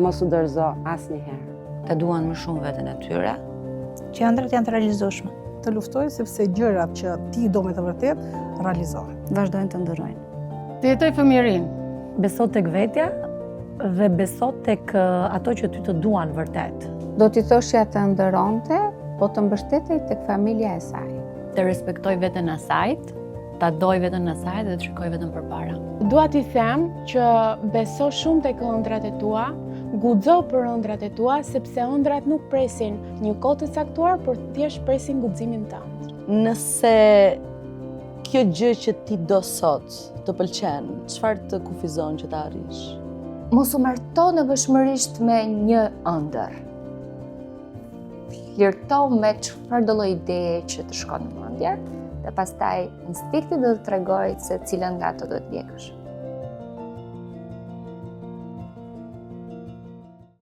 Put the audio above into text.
Mos u dorëzo asnjëherë. Të duan më shumë veten e tyre. Që ëndrat janë të realizueshme. Të luftoj sepse gjërat që ti do me të vërtet, realizohen. Vazhdojnë të ndërrojnë. Të jetoj fëmijërinë. Beso tek vetja dhe beso tek ato që ty të duan vërtet. Do t'i thoshja të ndëronte, po të mbështetej tek familja e saj. Të respektoj veten e saj, ta doj veten e saj dhe të shikoj vetëm përpara. Dua t'i them që beso shumë tek ëndrat e tua, guxo për ëndrat e tua, sepse ëndrat nuk presin një kohë të caktuar, por thjesht presin guximin tënd. Nëse kjo gjë që ti do sot të pëlqen, çfarë të kufizon që ta arrish? Mos u marto nevojshmërisht me një ëndër. Flirto me çfarëdo lloj ideje që të shkon në mendje, dhe pastaj instinkti do të tregojë se cilën nga ato do të ndjekësh.